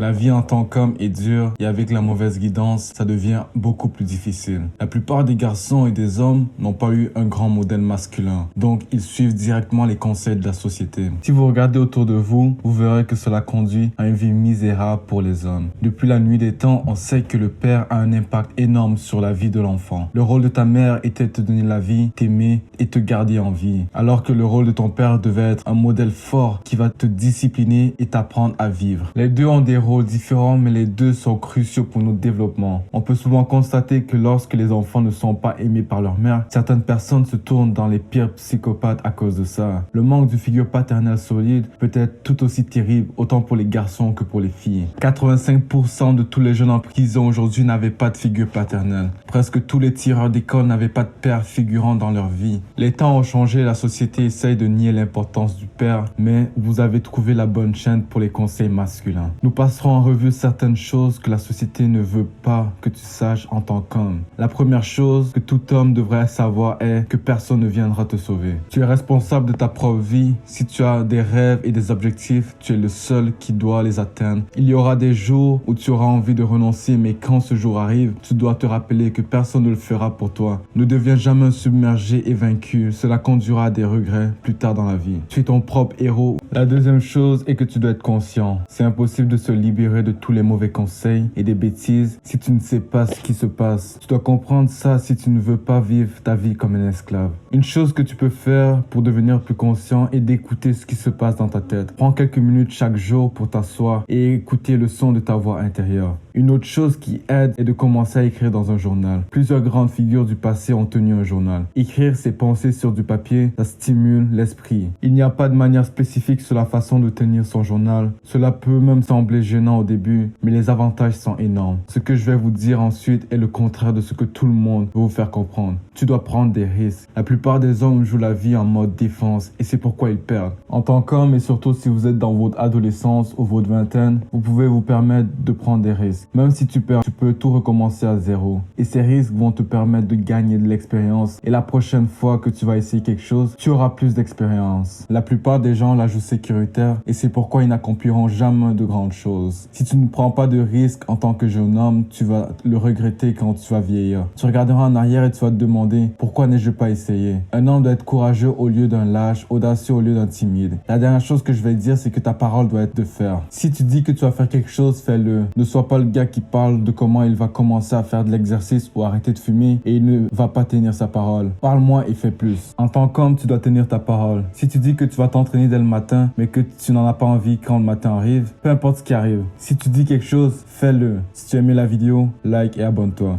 La vie en tant qu'homme est dure et avec la mauvaise guidance, ça devient beaucoup plus difficile. La plupart des garçons et des hommes n'ont pas eu un grand modèle masculin, donc ils suivent directement les conseils de la société. Si vous regardez autour de vous, vous verrez que cela conduit à une vie misérable pour les hommes. Depuis la nuit des temps, on sait que le père a un impact énorme sur la vie de l'enfant. Le rôle de ta mère était de te donner la vie, t'aimer et te garder en vie, alors que le rôle de ton père devait être un modèle fort qui va te discipliner et t'apprendre à vivre. Les deux ont des rôles différents, mais les deux sont cruciaux pour notre développement. On peut souvent constater que lorsque les enfants ne sont pas aimés par leur mère, certaines personnes se tournent dans les pires psychopathes à cause de ça. Le manque de figure paternelle solide peut être tout aussi terrible, autant pour les garçons que pour les filles. 85% de tous les jeunes en prison aujourd'hui n'avaient pas de figure paternelle. Presque tous les tireurs d'école n'avaient pas de père figurant dans leur vie. Les temps ont changé, la société essaye de nier l'importance du père, mais vous avez trouvé la bonne chaîne pour les conseils masculins. Nous passerons en revue certaines choses que la société ne veut pas que tu saches en tant qu'homme. La première chose que tout homme devrait savoir est que personne ne viendra te sauver. Tu es responsable de ta propre vie. Si tu as des rêves et des objectifs, tu es le seul qui doit les atteindre. Il y aura des jours où tu auras envie de renoncer, mais quand ce jour arrive, tu dois te rappeler que personne ne le fera pour toi. Ne deviens jamais submergé et vaincu. Cela conduira à des regrets plus tard dans la vie. Tu es ton propre héros. La deuxième chose est que tu dois être conscient. C'est impossible de se libérer de tous les mauvais conseils et des bêtises si tu ne sais pas ce qui se passe. Tu dois comprendre ça si tu ne veux pas vivre ta vie comme un esclave. Une chose que tu peux faire pour devenir plus conscient est d'écouter ce qui se passe dans ta tête. Prends quelques minutes chaque jour pour t'asseoir et écouter le son de ta voix intérieure. Une autre chose qui aide est de commencer à écrire dans un journal. Plusieurs grandes figures du passé ont tenu un journal. Écrire ses pensées sur du papier, ça stimule l'esprit. Il n'y a pas de manière spécifique sur la façon de tenir son journal. Cela peut même sembler gênant au début, mais les avantages sont énormes. Ce que je vais vous dire ensuite est le contraire de ce que tout le monde veut vous faire comprendre. Tu dois prendre des risques. La plupart des hommes jouent la vie en mode défense et c'est pourquoi ils perdent. En tant qu'homme et surtout si vous êtes dans votre adolescence ou votre vingtaine, vous pouvez vous permettre de prendre des risques. Même si tu perds, tu peux tout recommencer à zéro. Et ces risques vont te permettre de gagner de l'expérience. Et la prochaine fois que tu vas essayer quelque chose, tu auras plus d'expérience. La plupart des gens la jouent sécuritaire et c'est pourquoi ils n'accompliront jamais de grandes choses. Si tu ne prends pas de risques en tant que jeune homme, tu vas le regretter quand tu vas vieillir. Tu regarderas en arrière et tu vas te demander pourquoi n'ai-je pas essayé. Un homme doit être courageux au lieu d'un lâche, audacieux au lieu d'un timide. La dernière chose que je vais dire, c'est que ta parole doit être de faire. Si tu dis que tu vas faire quelque chose, fais-le. Ne sois pas le gars qui parle de comment il va commencer à faire de l'exercice ou arrêter de fumer et il ne va pas tenir sa parole. Parle-moi et fais plus. En tant qu'homme, tu dois tenir ta parole. Si tu dis que tu vas t'entraîner dès le matin, mais que tu n'en as pas envie quand le matin arrive, peu importe ce qui arrive. Si tu dis quelque chose, fais-le. Si tu as aimé la vidéo, like et abonne-toi.